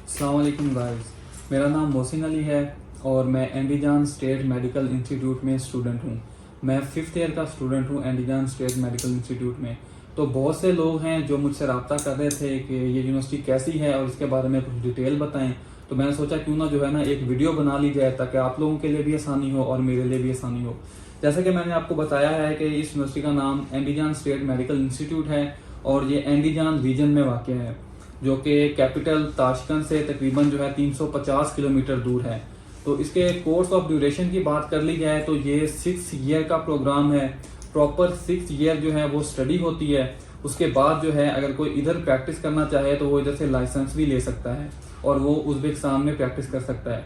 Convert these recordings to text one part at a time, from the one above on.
अस्सलाम वालेकुम गाइस, मेरा नाम मोहसिन अली है और मैं एंडीजान स्टेट मेडिकल इंस्टीट्यूट में स्टूडेंट हूँ। मैं 5th ईयर का स्टूडेंट हूँ एंडीजान स्टेट मेडिकल इंस्टीट्यूट में। तो बहुत से लोग हैं जो मुझसे रब्ता कर रहे थे कि ये यूनिवर्सिटी कैसी है और इसके बारे में कुछ डिटेल बताएं। तो मैंने सोचा क्यों ना जो है ना एक वीडियो बना ली जाए ताकि आप लोगों के लिए भी आसानी हो और मेरे लिए भी आसानी हो। जैसा कि मैंने आपको बताया है कि इस यूनिवर्सिटी का नाम एंडीजान स्टेट मेडिकल इंस्टीट्यूट है और ये एंडीजान रीजन में वाक़ है, जो कि कैपिटल ताशकंद से तकरीबन जो है 350 किलोमीटर दूर है। तो इसके कोर्स ऑफ ड्यूरेशन की बात कर ली जाए तो ये 6 ईयर का प्रोग्राम है। प्रॉपर 6 ईयर जो है वो स्टडी होती है। उसके बाद जो है अगर कोई इधर प्रैक्टिस करना चाहे तो वो इधर से लाइसेंस भी ले सकता है और वो उज़्बेकिस्तान में प्रैक्टिस कर सकता है।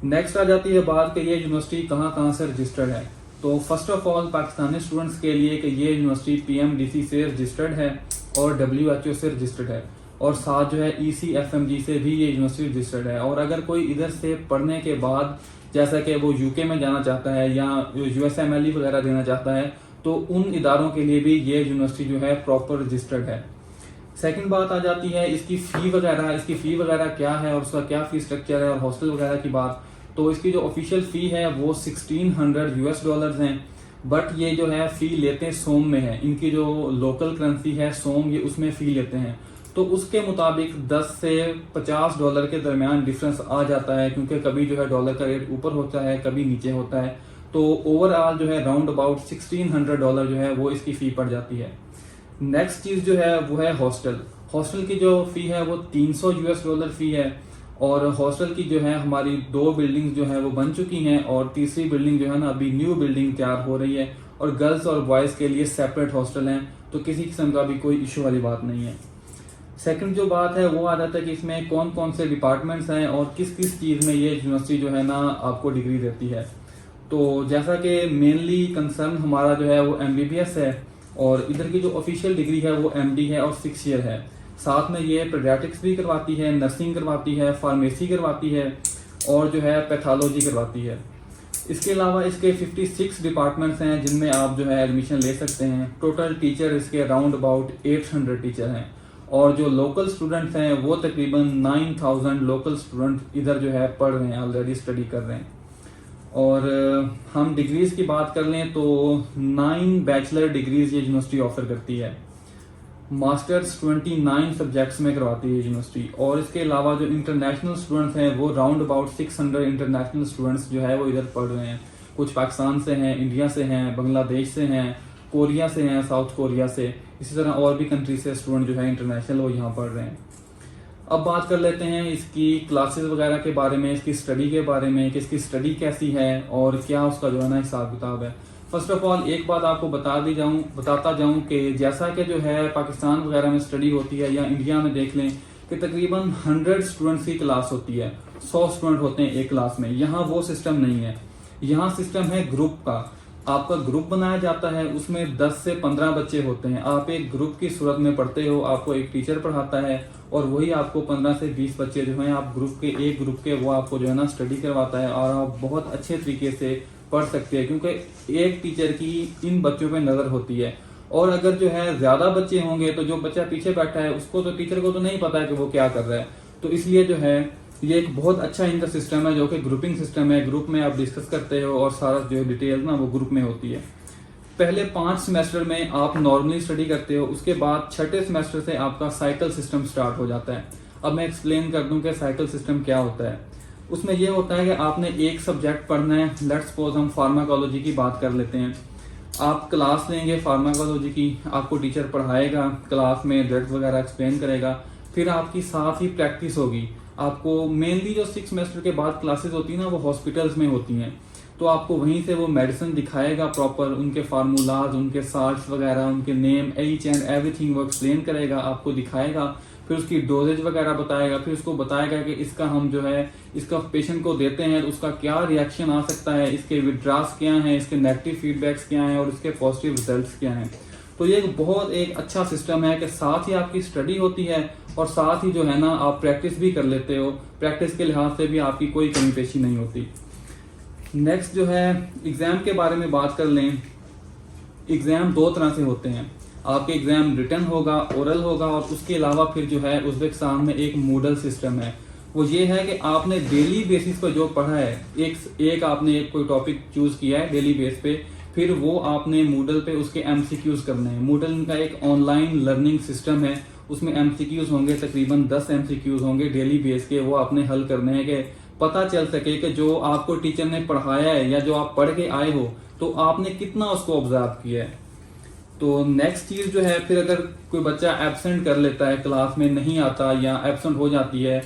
नेक्स्ट आ जाती है बात कि ये यूनिवर्सिटी कहाँ कहाँ से रजिस्टर्ड है। तो first of all Pakistani students के लिए कि ये यूनिवर्सिटी PMDC से रजिस्टर्ड है और WHO से रजिस्टर्ड है और साथ जो है ECFMG से भी ये यूनिवर्सिटी रजिस्टर्ड है। और अगर कोई इधर से पढ़ने के बाद जैसा कि वो UK में जाना चाहता है या USMLE वगैरह देना चाहता है तो उन इदारों के लिए भी ये यूनिवर्सिटी जो है प्रॉपर रजिस्टर्ड है। सेकंड बात आ जाती है इसकी फ़ी वगैरह क्या है और उसका क्या फ़ी स्ट्रक्चर है और हॉस्टल वगैरह की बात। तो इसकी जो ऑफिशियल फ़ी है वो $1600 हैं, बट ये जो है फ़ी लेते हैं सोम में है। इनकी जो लोकल करेंसी है सोम, ये उसमें फ़ी लेते हैं। तो उसके मुताबिक 10 से $50 के दरमियान डिफरेंस आ जाता है, क्योंकि कभी जो है डॉलर का रेट ऊपर होता है कभी नीचे होता है। तो ओवरऑल जो है राउंड अबाउट $1600 जो है वो इसकी फ़ी पड़ जाती है। नेक्स्ट चीज़ जो है वो है हॉस्टल की जो फ़ी है वो $300 फ़ी है। और हॉस्टल की जो है हमारी 2 बिल्डिंग जो है वो बन चुकी हैं और तीसरी बिल्डिंग जो है ना अभी न्यू बिल्डिंग तैयार हो रही है और गर्ल्स और बॉयज़ के लिए सेपरेट हॉस्टल हैं। तो किसी किस्म का भी कोई इशू वाली बात नहीं है। सेकंड जो बात है वो आ जाता है कि इसमें कौन कौन से डिपार्टमेंट्स हैं और किस किस चीज़ में ये यूनिवर्सिटी जो है ना आपको डिग्री देती है। तो जैसा कि मेनली कंसर्न हमारा जो है वो MBBS है और इधर की जो ऑफिशियल डिग्री है वो MD है और 6 ईयर है। साथ में ये पेडियाट्रिक्स भी करवाती है, नर्सिंग करवाती है, फार्मेसी करवाती है और जो है पैथोलॉजी करवाती है। इसके अलावा इसके 56 डिपार्टमेंट्स हैं जिनमें आप जो है एडमिशन ले सकते हैं। टोटल टीचर इसके अराउंड अबाउट 800 टीचर हैं और जो लोकल स्टूडेंट्स हैं वो तकरीबन 9000 लोकल स्टूडेंट इधर जो है पढ़ रहे हैं, ऑलरेडी स्टडी कर रहे हैं। और हम डिग्रीज की बात कर लें तो 9 बैचलर डिग्रीज ये यूनिवर्सिटी ऑफर करती है। मास्टर्स 29 सब्जेक्ट्स में करवाती है यूनिवर्सिटी। और इसके अलावा जो इंटरनेशनल स्टूडेंट्स हैं वो राउंड अबाउट 600 इंटरनेशनल स्टूडेंट्स जो है वो इधर पढ़ रहे हैं। कुछ पाकिस्तान से हैं, इंडिया से हैं, बांग्लादेश से हैं, कोरिया से हैं, साउथ कोरिया से, इसी तरह और भी कंट्री से स्टूडेंट जो है इंटरनेशनल वो यहाँ पढ़ रहे हैं। अब बात कर लेते हैं इसकी क्लासेस वगैरह के बारे में, इसकी स्टडी के बारे में कि इसकी स्टडी कैसी है और क्या उसका जो है ना हिसाब किताब है। फर्स्ट ऑफ ऑल एक बात आपको बताता जाऊं कि जैसा कि जो है पाकिस्तान वगैरह में स्टडी होती है या इंडिया में देख लें कि तकरीबन 100 स्टूडेंट्स की क्लास होती है, 100 स्टूडेंट होते हैं एक क्लास में। यहाँ वो सिस्टम नहीं है। यहाँ सिस्टम है ग्रुप का। आपका ग्रुप बनाया जाता है, उसमें 10 से 15 बच्चे होते हैं। आप एक ग्रुप की सूरत में पढ़ते हो, आपको एक टीचर पढ़ाता है और वही आपको 15 से 20 बच्चे जो हैं आप एक ग्रुप के वो आपको जो है ना स्टडी करवाता है और आप बहुत अच्छे तरीके से पढ़ सकते हैं, क्योंकि एक टीचर की इन बच्चों पे नजर होती है। और अगर जो है ज्यादा बच्चे होंगे तो जो बच्चा पीछे बैठा है उसको तो टीचर को तो नहीं पता है कि वो क्या कर रहा है। तो इसलिए जो है ये एक बहुत अच्छा इनका सिस्टम है जो कि ग्रुपिंग सिस्टम है। ग्रुप में आप डिस्कस करते हो और सारा जो डिटेल ना वो ग्रुप में होती है। पहले 5 सेमेस्टर में आप नॉर्मली स्टडी करते हो, उसके बाद 6ठे सेमेस्टर से आपका साइकिल सिस्टम स्टार्ट हो जाता है। अब मैं एक्सप्लेन कर दूं कि साइकिल सिस्टम क्या होता है। उसमें यह होता है कि आपने एक सब्जेक्ट पढ़ना है। लेट्स सपोज हम फार्माकोलॉजी की बात कर लेते हैं। आप क्लास लेंगे फार्माकोलॉजी की, आपको टीचर पढ़ाएगा, क्लास में ड्रग्स वगैरह एक्सप्लेन करेगा, फिर आपकी साथ ही प्रैक्टिस होगी। आपको मेनली जो 6 सेमेस्टर के बाद क्लासेस होती है ना वो हॉस्पिटल्स में होती हैं। तो आपको वहीं से वो मेडिसिन दिखाएगा प्रॉपर, उनके फार्मूलाज, उनके साल्ट्स वगैरह, उनके नेम, ईच एंड एवरीथिंग वो एक्सप्लेन करेगा, आपको दिखाएगा, फिर उसकी डोजेज वगैरह बताएगा, फिर उसको बताएगा कि इसका हम जो है इसका पेशेंट को देते हैं तो उसका क्या रिएक्शन आ सकता है, इसके विड्रॉस क्या हैं, इसके नेगेटिव फीडबैक्स क्या हैं और इसके पॉजिटिव रिजल्ट्स क्या हैं। तो ये बहुत एक अच्छा सिस्टम है कि साथ ही आपकी स्टडी होती है और साथ ही जो है ना आप प्रैक्टिस भी कर लेते हो। प्रैक्टिस के लिहाज से भी आपकी कोई कमी पेशी नहीं होती। नेक्स्ट जो है एग्जाम के बारे में बात कर लें। एग्जाम 2 तरह से होते हैं। आपके एग्जाम रिटन होगा, ओरल होगा और उसके अलावा फिर जो है उज़्बेकिस्तान में एक मूडल सिस्टम है। वो ये है कि आपने डेली बेसिस पर जो पढ़ा है, एक आपने कोई टॉपिक चूज किया है डेली बेस पे, फिर वो आपने मूडल पे उसके एमसीक्यूज करने हैं। मूडल का एक ऑनलाइन लर्निंग सिस्टम है, उसमें एमसीक्यूज होंगे, तकरीबन 10 एमसीक्यूज होंगे डेली बेस के, वो आपने हल करने हैं कि पता चल सके कि जो आपको टीचर ने पढ़ाया है या जो आप पढ़ के आए हो तो आपने कितना उसको ऑब्जर्व किया है। तो नेक्स्ट चीज जो है, फिर अगर कोई बच्चा एब्सेंट कर लेता है, क्लास में नहीं आता या एब्सेंट हो जाती है,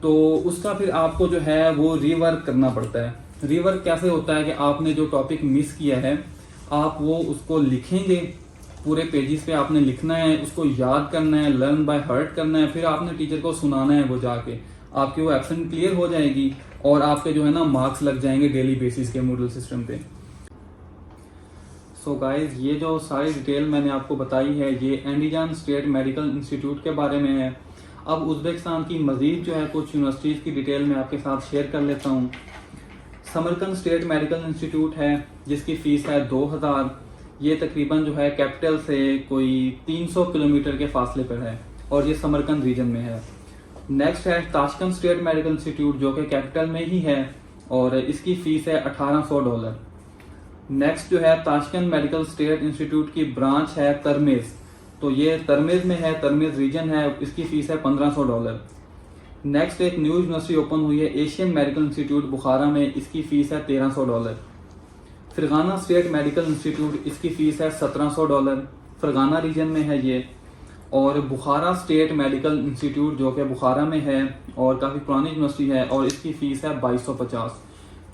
तो उसका फिर आपको जो है वो रीवर्क करना पड़ता है। रीवर्क कैसे होता है कि आपने जो टॉपिक मिस किया है आप वो उसको लिखेंगे, पूरे पेजेस पे आपने लिखना है, उसको याद करना है, लर्न बाय हार्ट करना है, फिर आपने टीचर को सुनाना है, वो जाके आपकी वो एब्सेंट क्लियर हो जाएगी और आपके जो है ना मार्क्स लग जाएंगे डेली बेसिस के मूडल सिस्टम पे। सो गाइज, ये जो सारी डिटेल मैंने आपको बताई है ये एंडीजान स्टेट मेडिकल इंस्टीट्यूट के बारे में है। अब उज़्बेकिस्तान की मजीद जो है कुछ यूनिवर्सिटीज़ की डिटेल मैं आपके साथ शेयर कर लेता हूँ। समरकंद स्टेट मेडिकल इंस्टीट्यूट है जिसकी फ़ीस है 2000। ये तकरीबन जो है कैपिटल से कोई 300 किलोमीटर के फासले पर है और ये समरकंद रीजन में है। नेक्स्ट है ताशकंद स्टेट मेडिकल इंस्टीट्यूट जो कि कैपिटल में ही है और इसकी फ़ीस है $1800। नेक्स्ट जो है ताशकंद मेडिकल स्टेट इंस्टीट्यूट की ब्रांच है तरमेज़, तो ये तरमेज़ में है, तरमेज़ रीजन है, इसकी फ़ीस है $1500। नेक्स्ट एक न्यू यूनिवर्सिटी ओपन हुई है एशियन मेडिकल इंस्टीट्यूट बुखारा में, इसकी फ़ीस है $1300। फरगाना स्टेट मेडिकल इंस्टीट्यूट, इसकी फ़ीस है $1700, फरगाना रीजन में है ये। और बुखारा स्टेट मेडिकल इंस्टीट्यूट जो कि बुखारा में है और काफ़ी पुरानी यूनिवर्सिटी है और इसकी फ़ीस है 2250।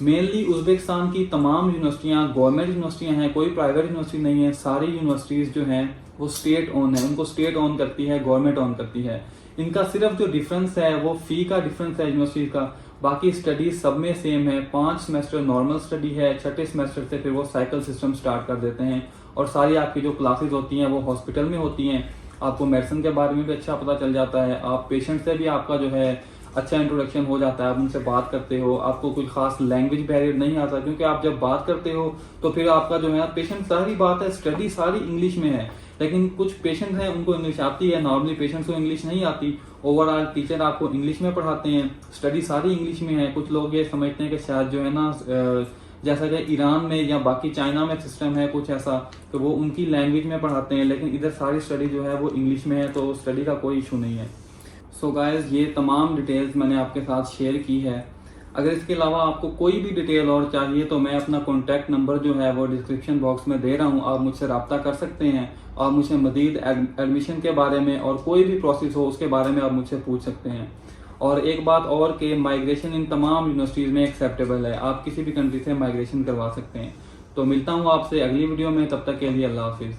मेनली उज़्बेकिस्तान की तमाम यूनिवर्सिटियाँ गवर्नमेंट यूनिवर्सिटियाँ हैं, कोई प्राइवेट यूनिवर्सिटी नहीं है। सारी यूनिवर्सिटीज़ जो हैं वो स्टेट ओन है, उनको स्टेट ओन करती है, गवर्नमेंट ओन करती है। इनका सिर्फ जो डिफरेंस है वो फ़ी का डिफरेंस है यूनिवर्सिटी का, बाकी स्टडी सब में सेम है। 5 सेमेस्टर नॉर्मल स्टडी है, छठे सेमेस्टर से फिर वो साइकिल सिस्टम स्टार्ट कर देते हैं और सारी आपकी जो क्लासेज होती हैं वो हॉस्पिटल में होती हैं। आपको मेडिसिन के बारे में भी अच्छा पता चल जाता है, आप पेशेंट से भी आपका जो है अच्छा इंट्रोडक्शन हो जाता है, आप उनसे बात करते हो, आपको कोई खास लैंग्वेज बैरियर नहीं आता, क्योंकि आप जब बात करते हो तो फिर आपका जो है पेशेंट, सारी बात है स्टडी सारी इंग्लिश में है, लेकिन कुछ पेशेंट हैं उनको इंग्लिश आती है, नॉर्मली पेशेंट्स को इंग्लिश नहीं आती। ओवरऑल टीचर आपको इंग्लिश में पढ़ाते हैं, स्टडी सारी इंग्लिश में है। कुछ लोग ये समझते हैं कि शायद जो है ना जैसा कि ईरान में या बाकी चाइना में सिस्टम है कुछ ऐसा, तो वो उनकी लैंग्वेज में पढ़ाते हैं, लेकिन इधर सारी स्टडी जो है वो इंग्लिश में है, तो स्टडी का कोई इशू नहीं है। सो गाइस, ये तमाम डिटेल्स मैंने आपके साथ शेयर की है। अगर इसके अलावा आपको कोई भी डिटेल और चाहिए तो मैं अपना कॉन्टैक्ट नंबर जो है वो डिस्क्रिप्शन बॉक्स में दे रहा हूँ, आप मुझसे रब्ता कर सकते हैं और मुझसे मजीद एडमिशन के बारे में और कोई भी प्रोसेस हो उसके बारे में आप मुझसे पूछ सकते हैं। और एक बात और कि माइग्रेशन इन तमाम यूनिवर्सिटीज़ में एक्सेप्टेबल है, आप किसी भी कंट्री से माइग्रेशन करवा सकते हैं। तो मिलता हूँ आपसे अगली वीडियो में, तब तक के लिए अल्लाह हाफिज़।